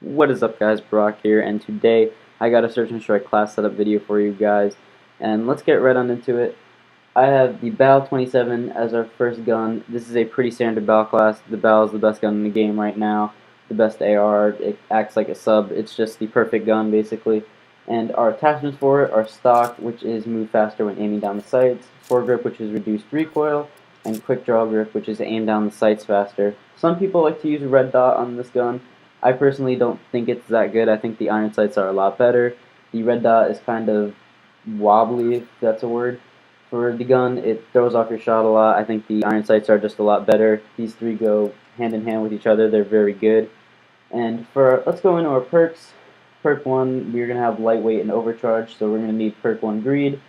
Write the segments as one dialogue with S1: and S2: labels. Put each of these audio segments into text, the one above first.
S1: What is up, guys? Brock here, and today I got a search and destroy class setup video for you guys, and let's get right on into it. I have the BAL 27 as our first gun. This is a pretty standard BAL class. The BAL is the best gun in the game right now, the best AR. It acts like a sub. It's just the perfect gun, basically. And our attachments for it are stock, which is move faster when aiming down the sights, foregrip, which is reduced recoil, and quick draw grip, which is aim down the sights faster. Some people like to use a red dot on this gun. I personally don't think it's that good. I think the iron sights are a lot better. The red dot is kind of wobbly, if that's a word, for the gun. It throws off your shot a lot. I think the iron sights are just a lot better. These three go hand in hand with each other. They're very good. And let's go into our perks. Perk 1, we're going to have lightweight and overcharge, so we're going to need perk 1 greed.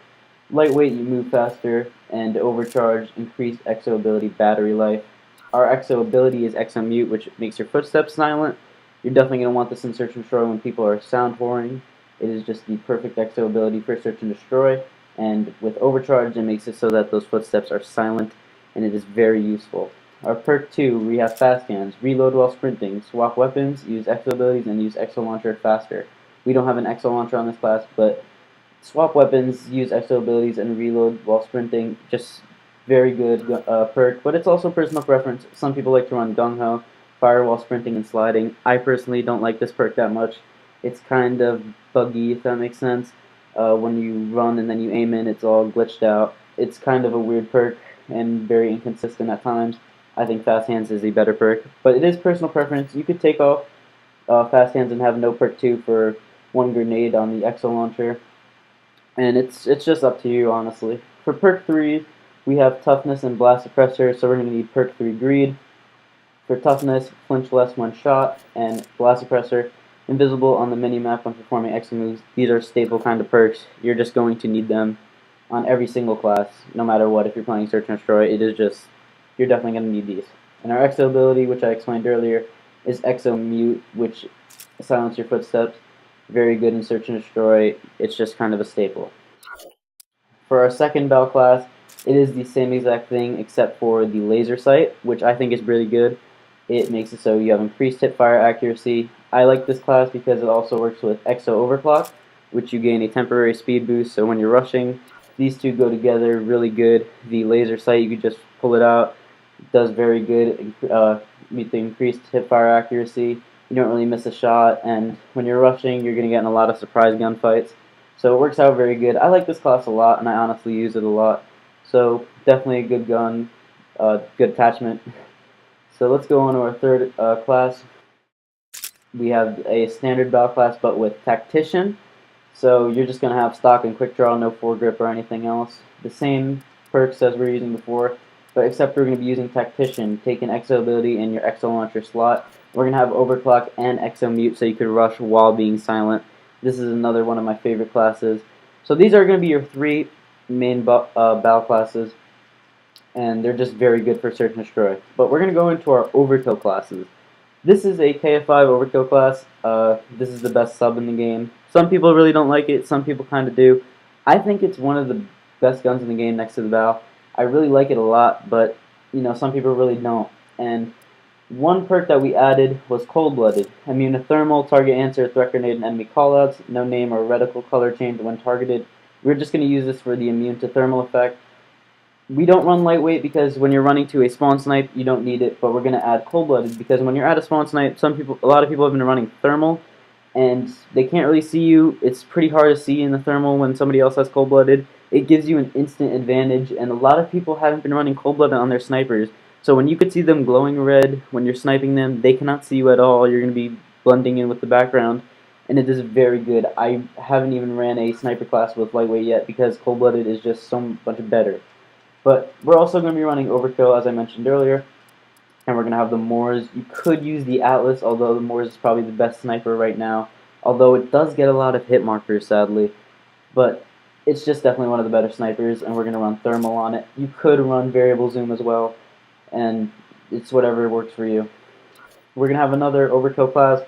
S1: Lightweight, you move faster, and overcharge, increased exo ability battery life. Our exo ability is exo mute, which makes your footsteps silent. You're definitely going to want this in search and destroy when people are sound whoring. It is just the perfect exo ability for search and destroy, and with overcharge it makes it so that those footsteps are silent, and it is very useful. Our perk 2, we have fast hands, reload while sprinting, swap weapons, use exo abilities, and use exo launcher faster. We don't have an exo launcher on this class, but swap weapons, use exo abilities, and reload while sprinting. Just very good perk, but it's also personal preference. Some people like to run gung ho, fire while sprinting and sliding. I personally don't like this perk that much. It's kind of buggy, if that makes sense. When you run and then you aim in, it's all glitched out. It's kind of a weird perk and very inconsistent at times. I think fast hands is the better perk, but it is personal preference. You could take off fast hands and have no perk 2 for one grenade on the exo launcher, and it's just up to you, honestly. For perk 3, we have toughness and blast suppressor, so we're going to need perk 3 greed. For toughness, flinch less when shot, and blast suppressor, invisible on the minimap when performing exo moves. These are staple kind of perks. You're just going to need them on every single class, no matter what. If you're playing search and destroy, it is just, you're definitely going to need these. And our exo ability, which I explained earlier, is exo mute, which silences your footsteps. Very good in search and destroy. It's just kind of a staple. For our second bell class, it is the same exact thing except for the laser sight, which I think is really good. It makes it so you have increased hip fire accuracy. I like this class because it also works with exo overclock, which you gain a temporary speed boost, so when you're rushing, these two go together really good. The laser sight, you could just pull it out. It does very good, meet the increased hip fire accuracy. You don't really miss a shot, and when you're rushing, you're going to get in a lot of surprise gunfights. So it works out very good. I like this class a lot, and I honestly use it a lot. So definitely a good gun, good attachment. So let's go on to our third class. We have a standard battle class, but with tactician. So you're just going to have stock and quick draw, no foregrip or anything else. The same perks as we were using before, but except we're going to be using tactician. Take an exo ability in your exo launcher slot. We're going to have overclock and exo mute, so you can rush while being silent. This is another one of my favorite classes. So these are going to be your three main battle classes, and they're just very good for search and destroy. But we're going to go into our overkill classes. This is a KF5 overkill class. This is the best sub in the game. Some people really don't like it, some people kind of do. I think it's one of the best guns in the game next to the BAL. I really like it a lot, but some people really don't. And one perk that we added was Cold-Blooded. Immune to thermal, target answer, threat grenade, and enemy callouts. No name or reticle color change when targeted. We're just going to use this for the immune to thermal effect. We don't run lightweight because when you're running to a spawn snipe, you don't need it, but we're going to add cold-blooded because when you're at a spawn snipe, a lot of people have been running thermal, and they can't really see you. It's pretty hard to see in the thermal when somebody else has cold-blooded. It gives you an instant advantage, and a lot of people haven't been running cold-blooded on their snipers. So when you could see them glowing red when you're sniping them, they cannot see you at all. You're going to be blending in with the background, and it is very good. I haven't even ran a sniper class with lightweight yet because cold-blooded is just so much better. But we're also going to be running Overkill, as I mentioned earlier, and we're going to have the Moors. You could use the Atlas, although the Moors is probably the best sniper right now, although it does get a lot of hit markers, sadly. But it's just definitely one of the better snipers, and we're going to run Thermal on it. You could run Variable Zoom as well, and it's whatever works for you. We're going to have another Overkill class,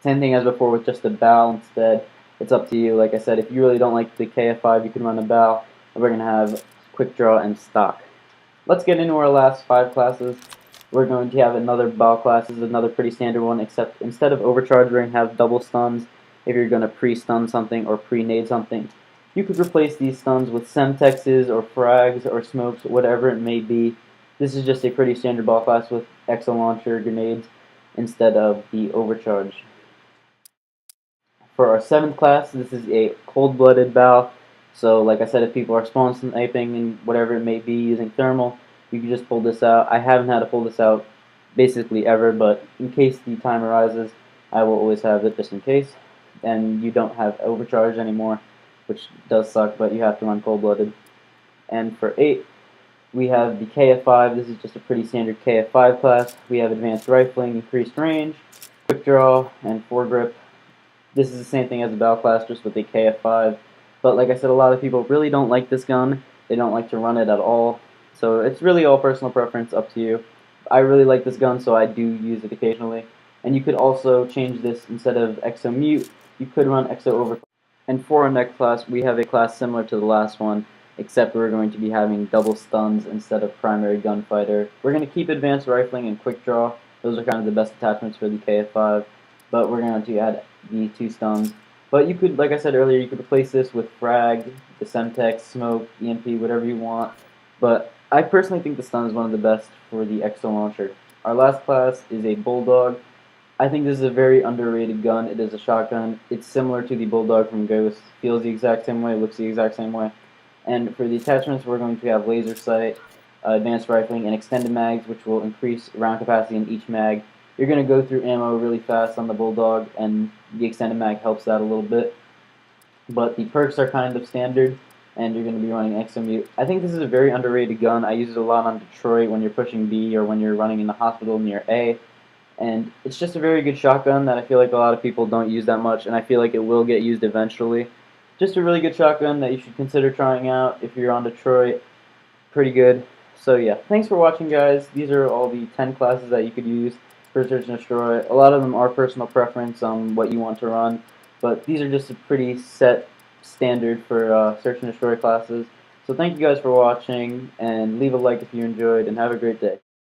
S1: same thing as before with just a BAL instead. It's up to you. Like I said, if you really don't like the KF5, you can run a BAL, and we're going to have Quick Draw and Stock. Let's get into our last 5 classes. we're going to have another battle class. This is another pretty standard one, except instead of overcharge, we're going to have double stuns if you're going to pre-stun something or pre-nade something. You could replace these stuns with semtexes or frags or smokes, whatever it may be. This is just a pretty standard ball class with exo launcher grenades instead of the overcharge. For our 7th class, this is a cold-blooded bow. So like I said, if people are spawn sniping and whatever it may be using thermal, you can just pull this out. I haven't had to pull this out basically ever, but in case the time arises, I will always have it just in case. And you don't have overcharge anymore, which does suck, but you have to run cold-blooded. And for 8, we have the KF5. This is just a pretty standard KF5 class. We have advanced rifling, increased range, quick draw, and foregrip. This is the same thing as the battle class, just with a KF5. But like I said, a lot of people really don't like this gun. They don't like to run it at all. So it's really all personal preference, up to you. I really like this gun, so I do use it occasionally. And you could also change this, instead of exo mute, you could run exo over. And for our next class, we have a class similar to the last one, except we're going to be having double stuns instead of primary gunfighter. We're going to keep advanced rifling and quick draw. Those are kind of the best attachments for the KF5. But we're going to add the 2 stuns. But you could, like I said earlier, you could replace this with frag, the semtex, smoke, EMP, whatever you want. But I personally think the stun is one of the best for the exo launcher. Our last class is a bulldog. I think this is a very underrated gun. It is a shotgun. It's similar to the bulldog from Ghost. Feels the exact same way, looks the exact same way. And for the attachments, we're going to have laser sight, advanced rifling, and extended mags, which will increase round capacity in each mag. You're going to go through ammo really fast on the bulldog, and the extended mag helps that a little bit. But the perks are kind of standard, and you're going to be running exo mute. I think this is a very underrated gun. I use it a lot on Detroit when you're pushing B or when you're running in the hospital near A. And it's just a very good shotgun that I feel like a lot of people don't use that much, and I feel like it will get used eventually. Just a really good shotgun that you should consider trying out if you're on Detroit. Pretty good. So yeah, thanks for watching, guys. These are all the 10 classes that you could use for Search and Destroy. A lot of them are personal preference on what you want to run, but these are just a pretty set standard for Search and Destroy classes. So thank you guys for watching, and leave a like if you enjoyed, and have a great day.